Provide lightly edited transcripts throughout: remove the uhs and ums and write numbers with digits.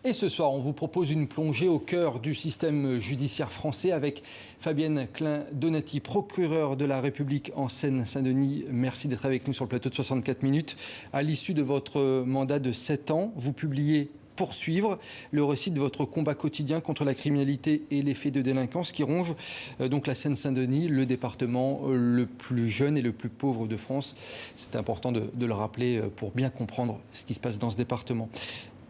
Et ce soir, on vous propose une plongée au cœur du système judiciaire français avec Fabienne Klein-Donati, procureure de la République en Seine-Saint-Denis. Merci d'être avec nous sur le plateau de 64 minutes. À l'issue de votre mandat de 7 ans, vous publiez Poursuivre, le récit de votre combat quotidien contre la criminalité et les faits de délinquance qui rongent donc la Seine-Saint-Denis, le département le plus jeune et le plus pauvre de France. C'est important de le rappeler pour bien comprendre ce qui se passe dans ce département.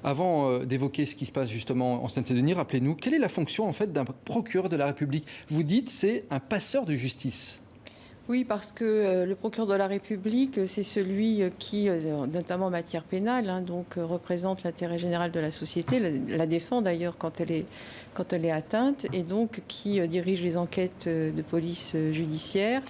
Avant d'évoquer ce qui se passe justement en Seine-Saint-Denis, rappelez-nous, quelle est la fonction en fait d'un procureur de la République? Vous dites c'est un passeur de justice. Oui, parce que le procureur de la République, c'est celui qui, notamment en matière pénale, représente l'intérêt général de la société, la défend d'ailleurs quand elle est atteinte, et donc qui dirige les enquêtes de police judiciaire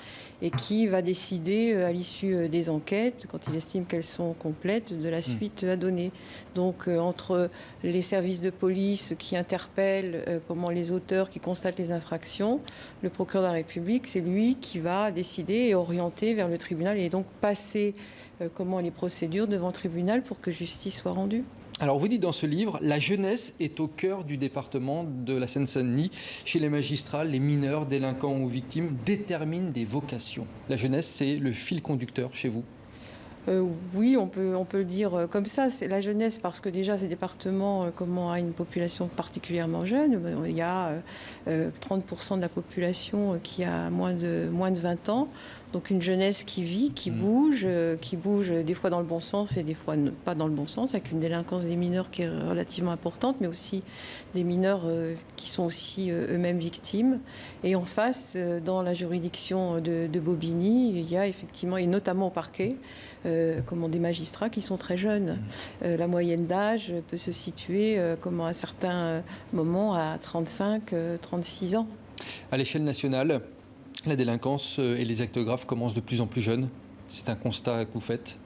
et qui va décider à l'issue des enquêtes, quand il estime qu'elles sont complètes, de la suite à donner. Donc entre les services de police qui interpellent les auteurs qui constatent les infractions, le procureur de la République, c'est lui qui va décider et orienter vers le tribunal et donc passer les procédures devant le tribunal pour que justice soit rendue. Alors vous dites dans ce livre, la jeunesse est au cœur du département de la Seine-Saint-Denis. Chez les magistrats, les mineurs, délinquants ou victimes déterminent des vocations. La jeunesse, c'est le fil conducteur chez vous. Oui, on peut le dire comme ça. C'est la jeunesse parce que déjà, ces départements a une population particulièrement jeune. Il y a 30% de la population qui a moins de 20 ans. Donc une jeunesse qui vit, qui bouge des fois dans le bon sens et des fois pas dans le bon sens, avec une délinquance des mineurs qui est relativement importante, mais aussi des mineurs qui sont aussi eux-mêmes victimes. Et en face, dans la juridiction de Bobigny, il y a effectivement, et notamment au parquet, des magistrats qui sont très jeunes. La moyenne d'âge peut se situer à certains moments à 35, 36 ans. À l'échelle nationale, la délinquance et les actes graves commencent de plus en plus jeunes. C'est un constat que vous faites?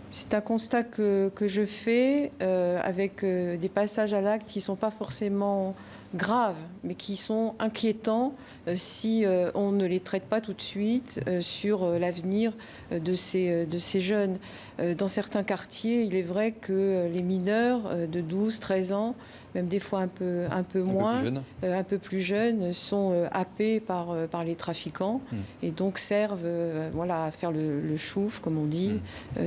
C'est un constat que je fais avec des passages à l'acte qui ne sont pas forcément graves, mais qui sont inquiétants si on ne les traite pas tout de suite sur l'avenir de ces jeunes. Dans certains quartiers, il est vrai que les mineurs de 12, 13 ans, même des fois un peu moins, un peu plus jeunes, sont happés par les trafiquants et donc servent à faire le chouf, comme on dit,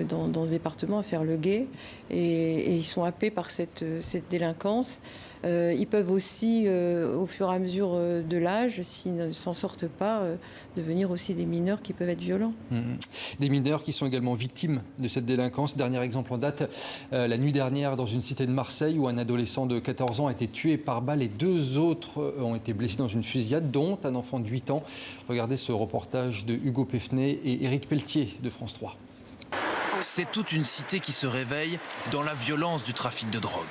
dans ce département, à faire le guet. Et ils sont happés par cette délinquance. Ils peuvent aussi, au fur et à mesure de l'âge, s'ils ne s'en sortent pas, devenir aussi des mineurs qui peuvent être violents. Des mineurs qui sont également victimes de cette délinquance. Dernier exemple en date, la nuit dernière, dans une cité de Marseille, où un adolescent de 14 ans a été tué par balle et 2 autres ont été blessés dans une fusillade, dont un enfant de 8 ans. Regardez ce reportage de Hugo Peffnet et Éric Pelletier de France 3. C'est toute une cité qui se réveille dans la violence du trafic de drogue.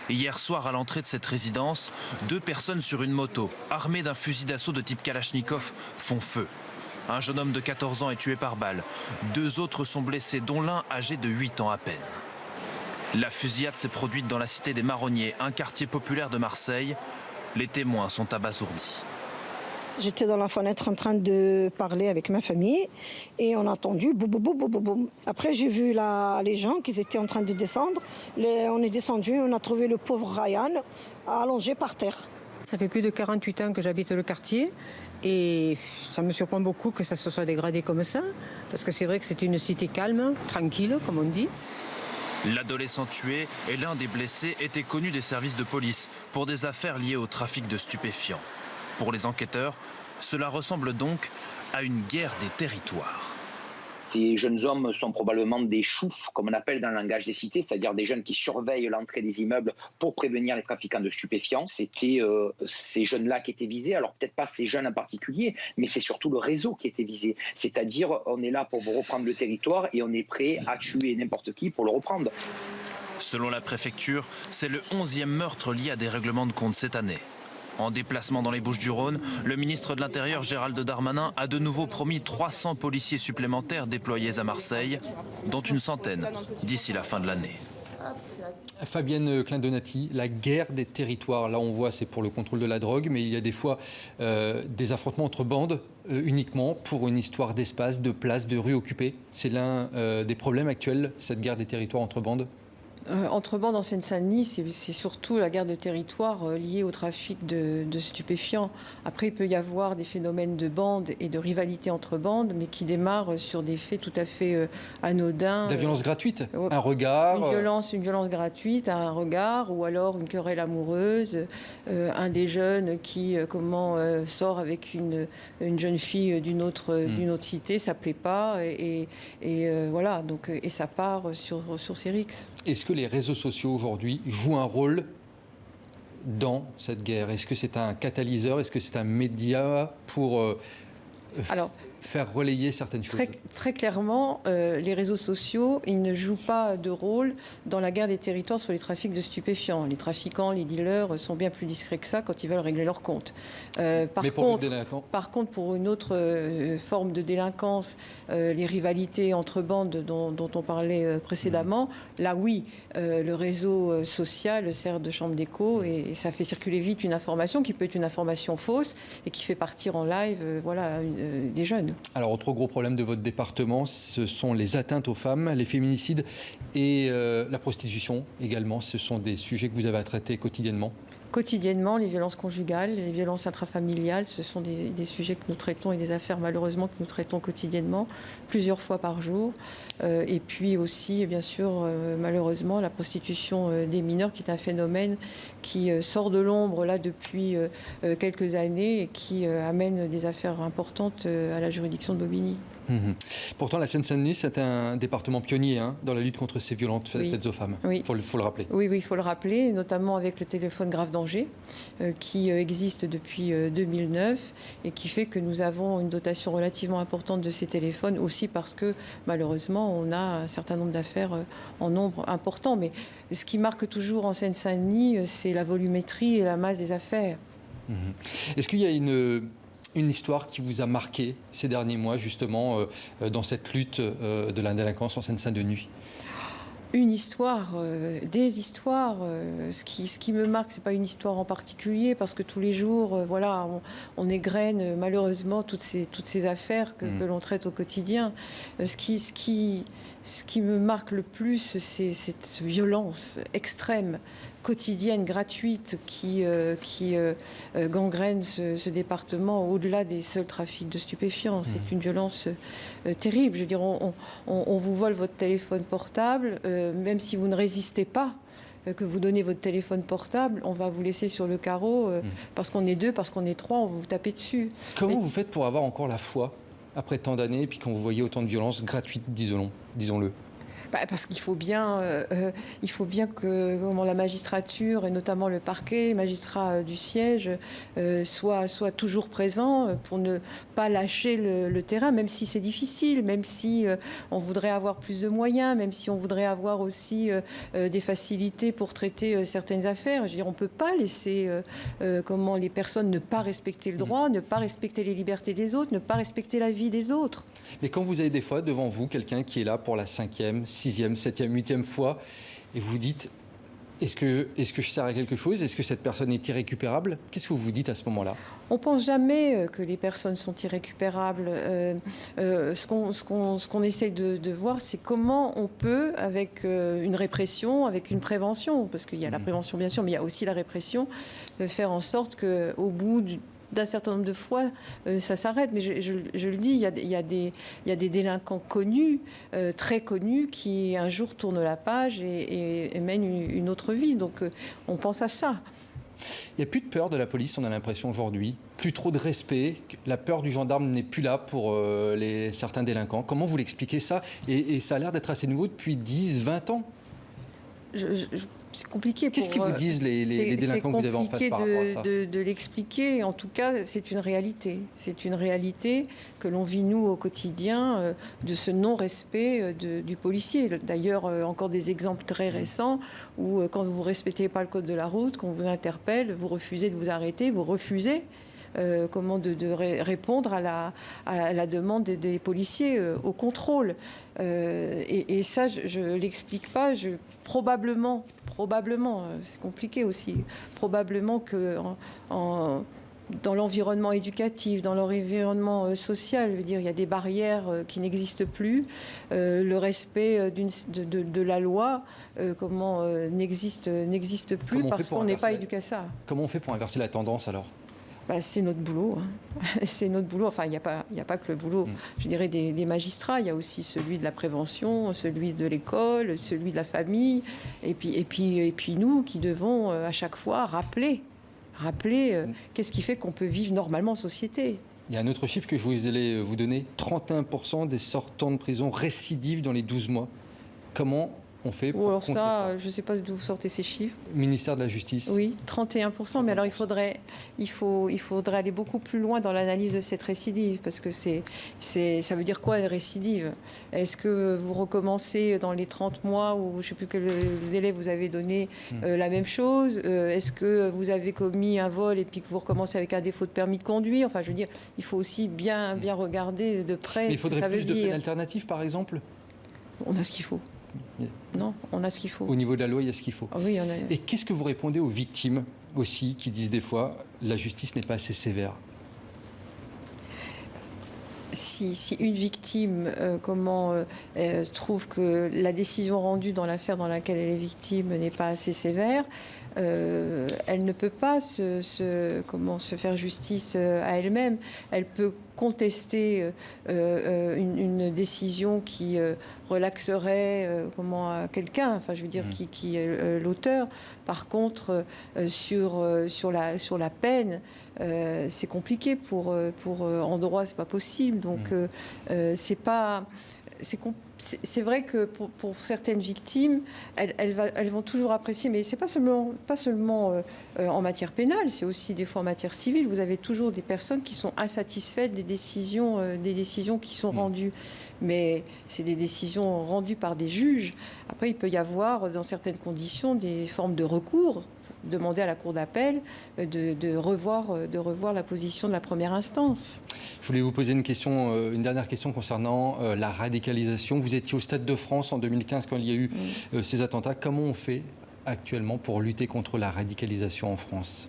Hier soir, à l'entrée de cette résidence, 2 personnes sur une moto, armées d'un fusil d'assaut de type Kalachnikov, font feu. Un jeune homme de 14 ans est tué par balle. 2 autres sont blessés, dont l'un âgé de 8 ans à peine. La fusillade s'est produite dans la cité des Marronniers, un quartier populaire de Marseille. Les témoins sont abasourdis. J'étais dans la fenêtre en train de parler avec ma famille et on a entendu boum, boum, boum, boum, boum. Après, j'ai vu les gens qui étaient en train de descendre. On est descendu, on a trouvé le pauvre Ryan allongé par terre. Ça fait plus de 48 ans que j'habite le quartier et ça me surprend beaucoup que ça se soit dégradé comme ça. Parce que c'est vrai que c'était une cité calme, tranquille, comme on dit. L'adolescent tué et l'un des blessés étaient connus des services de police pour des affaires liées au trafic de stupéfiants. Pour les enquêteurs, cela ressemble donc à une guerre des territoires. Ces jeunes hommes sont probablement des choufs, comme on appelle dans le langage des cités, c'est-à-dire des jeunes qui surveillent l'entrée des immeubles pour prévenir les trafiquants de stupéfiants. C'était ces jeunes-là qui étaient visés, alors peut-être pas ces jeunes en particulier, mais c'est surtout le réseau qui était visé. C'est-à-dire, on est là pour vous reprendre le territoire et on est prêt à tuer n'importe qui pour le reprendre. Selon la préfecture, c'est le 11e meurtre lié à des règlements de compte cette année. En déplacement dans les Bouches-du-Rhône, le ministre de l'Intérieur Gérald Darmanin a de nouveau promis 300 policiers supplémentaires déployés à Marseille, dont une centaine d'ici la fin de l'année. Fabienne Klein-Donati, la guerre des territoires, là on voit c'est pour le contrôle de la drogue, mais il y a des fois des affrontements entre bandes uniquement pour une histoire d'espace, de place, de rue occupée. C'est l'un des problèmes actuels, cette guerre des territoires entre bandes. Entre bandes en Seine-Saint-Denis, c'est surtout la guerre de territoire liée au trafic de stupéfiants. Après, il peut y avoir des phénomènes de bandes et de rivalité entre bandes, mais qui démarrent sur des faits tout à fait anodins. De la violence gratuite, un regard. Une violence gratuite, un regard, ou alors une querelle amoureuse, un des jeunes qui sort avec une jeune fille d'une autre cité, ça plaît pas, et voilà, donc, et ça part sur ces rixes. Est-ce que les réseaux sociaux aujourd'hui jouent un rôle dans cette guerre? Est-ce que c'est un catalyseur? Est-ce que c'est un média pour faire relayer certaines choses? Très clairement, les réseaux sociaux, ils ne jouent pas de rôle dans la guerre des territoires sur les trafics de stupéfiants. Les trafiquants, les dealers sont bien plus discrets que ça quand ils veulent régler leur compte. Par contre, pour une autre forme de délinquance, les rivalités entre bandes dont on parlait précédemment, là oui, le réseau social sert de chambre d'écho et ça fait circuler vite une information qui peut être une information fausse et qui fait partir en live des jeunes. Alors, autre gros problème de votre département, ce sont les atteintes aux femmes, les féminicides et la prostitution également. Ce sont des sujets que vous avez à traiter quotidiennement. Quotidiennement, les violences conjugales, les violences intrafamiliales, ce sont des sujets que nous traitons et des affaires malheureusement que nous traitons quotidiennement, plusieurs fois par jour. Et puis aussi, bien sûr, malheureusement, la prostitution des mineurs, qui est un phénomène qui sort de l'ombre là depuis quelques années et qui amène des affaires importantes à la juridiction de Bobigny. Pourtant, la Seine-Saint-Denis, c'est un département pionnier dans la lutte contre ces violences faites aux femmes. Oui. Il faut le rappeler. Oui, il faut le rappeler, notamment avec le téléphone grave danger qui existe depuis 2009 et qui fait que nous avons une dotation relativement importante de ces téléphones, aussi parce que malheureusement, on a un certain nombre d'affaires en nombre important. Mais ce qui marque toujours en Seine-Saint-Denis, c'est la volumétrie et la masse des affaires. Est-ce qu'il y a une histoire qui vous a marqué ces derniers mois, justement, dans cette lutte de la délinquance en Seine-Saint-Denis? Une histoire, des histoires. Ce qui me marque, c'est pas une histoire en particulier, parce que tous les jours, on égrène malheureusement toutes ces affaires que l'on traite au quotidien. Ce qui me marque le plus, c'est cette violence extrême, quotidienne, gratuite, qui gangrène ce département au-delà des seuls trafics de stupéfiants. C'est une violence terrible. Je veux dire, on vous vole votre téléphone portable, même si vous ne résistez pas, que vous donnez votre téléphone portable, on va vous laisser sur le carreau, parce qu'on est deux, parce qu'on est trois, on va vous taper dessus. Comment vous faites pour avoir encore la foi après tant d'années, et puis quand vous voyez autant de violences gratuites, disons-le? Parce qu'il faut bien que la magistrature, et notamment le parquet, les magistrats du siège, soient toujours présents pour ne pas lâcher le terrain, même si c'est difficile, même si on voudrait avoir plus de moyens, même si on voudrait avoir aussi des facilités pour traiter certaines affaires. Je veux dire, on ne peut pas laisser les personnes ne pas respecter le droit, ne pas respecter les libertés des autres, ne pas respecter la vie des autres. Mais quand vous avez des fois devant vous quelqu'un qui est là pour la 5e, 6e, 7e, 8e fois, et vous vous dites, est-ce que je sers à quelque chose? Est-ce que cette personne est irrécupérable? Qu'est-ce que vous vous dites à ce moment-là? On ne pense jamais que les personnes sont irrécupérables. Ce qu'on essaie de voir, c'est comment on peut, avec une répression, avec une prévention, parce qu'il y a la prévention bien sûr, mais il y a aussi la répression, faire en sorte qu'au bout d'un certain nombre de fois, ça s'arrête. Mais je le dis, il y a des délinquants connus, très connus, qui un jour tournent la page et mènent une autre vie. Donc on pense à ça. Il n'y a plus de peur de la police, on a l'impression aujourd'hui. Plus trop de respect. La peur du gendarme n'est plus là pour certains délinquants. Comment vous l'expliquez ça? Et ça a l'air d'être assez nouveau depuis 10, 20 ans. C'est compliqué. Qu'est-ce qu'ils vous disent les délinquants que vous avez en face par rapport à ça? De l'expliquer. En tout cas, c'est une réalité. C'est une réalité que l'on vit, nous, au quotidien, de ce non-respect du policier. D'ailleurs, encore des exemples très récents où, quand vous ne respectez pas le code de la route, qu'on vous interpelle, vous refusez de vous arrêter, vous refusez de répondre à la demande des policiers au contrôle. Et ça, je ne l'explique pas. Probablement, c'est compliqué aussi, probablement que dans l'environnement éducatif, dans l'environnement social. Je veux dire, il y a des barrières qui n'existent plus. Le respect de la loi n'existe plus parce qu'on n'est pas éduqué à ça. Comment on fait pour inverser la tendance alors ? C'est notre boulot. C'est notre boulot. Enfin, il n'y a pas que le boulot, je dirais, des magistrats. Il y a aussi celui de la prévention, celui de l'école, celui de la famille. Et puis nous qui devons à chaque fois rappeler qu'est-ce qui fait qu'on peut vivre normalement en société. Il y a un autre chiffre que je voulais vous donner. 31% des sortants de prison récidivent dans les 12 mois. Comment on fait pour alors contrer ça ? Je ne sais pas d'où vous sortez ces chiffres. Ministère de la Justice. Oui, 31%. Mais alors il faudrait aller beaucoup plus loin dans l'analyse de cette récidive, parce que ça veut dire quoi une récidive ? Est-ce que vous recommencez dans les 30 mois, ou je ne sais plus quel délai vous avez donné, la même chose ? Est-ce que vous avez commis un vol et puis que vous recommencez avec un défaut de permis de conduire ? Enfin, je veux dire, il faut aussi bien regarder de près. Mais il faudrait ce que ça plus veut de dire. peines alternatives, par exemple ? On a ce qu'il faut. Non, on a ce qu'il faut. Au niveau de la loi, il y a ce qu'il faut. Ah oui, Et qu'est-ce que vous répondez aux victimes aussi qui disent des fois la justice n'est pas assez sévère ? Si une victime trouve que la décision rendue dans l'affaire dans laquelle elle est victime n'est pas assez sévère, elle ne peut pas se faire justice à elle-même. Elle peut contester une décision qui relaxerait quelqu'un, enfin je veux dire qui est l'auteur. Par contre, sur la peine, c'est compliqué en droit, c'est pas possible. Donc c'est vrai que pour certaines victimes, elles vont toujours apprécier, mais c'est pas seulement en matière pénale, c'est aussi des fois en matière civile. Vous avez toujours des personnes qui sont insatisfaites des décisions qui sont rendues. Mais c'est des décisions rendues par des juges. Après, il peut y avoir, dans certaines conditions, des formes de recours. Demander à la Cour d'appel de revoir la position de la première instance. Je voulais vous poser une dernière question concernant la radicalisation. Vous étiez au Stade de France en 2015 quand il y a eu ces attentats. Comment on fait actuellement pour lutter contre la radicalisation en France ?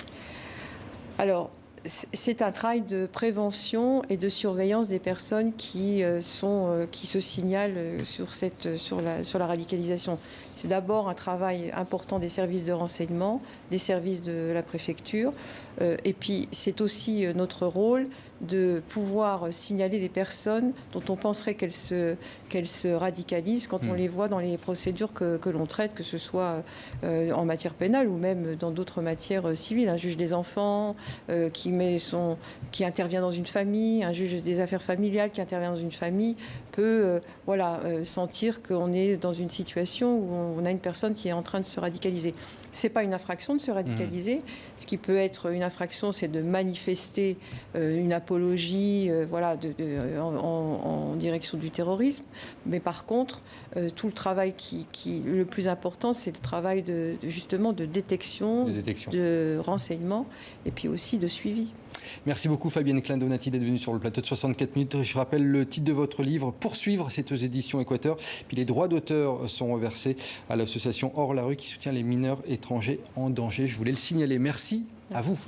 Alors, c'est un travail de prévention et de surveillance des personnes qui se signalent sur la radicalisation. C'est d'abord un travail important des services de renseignement, des services de la préfecture, et puis c'est aussi notre rôle de pouvoir signaler les personnes dont on penserait qu'elles se radicalisent quand on les voit dans les procédures que l'on traite, que ce soit en matière pénale ou même dans d'autres matières civiles. Un juge des enfants qui intervient dans une famille, un juge des affaires familiales qui intervient dans une famille peut sentir qu'on est dans une situation où on a une personne qui est en train de se radicaliser. C'est pas une infraction de se radicaliser. Ce qui peut être une infraction, c'est de manifester une apologie en direction du terrorisme. Mais par contre, tout le travail le plus important, c'est le travail justement de détection, de renseignement et puis aussi de suivi. Merci beaucoup Fabienne Klein-Donati d'être venue sur le plateau de 64 minutes. Je rappelle le titre de votre livre, Poursuivre, c'est aux éditions Équateur. Puis les droits d'auteur sont reversés à l'association Hors la rue qui soutient les mineurs étrangers en danger. Je voulais le signaler. Merci à vous.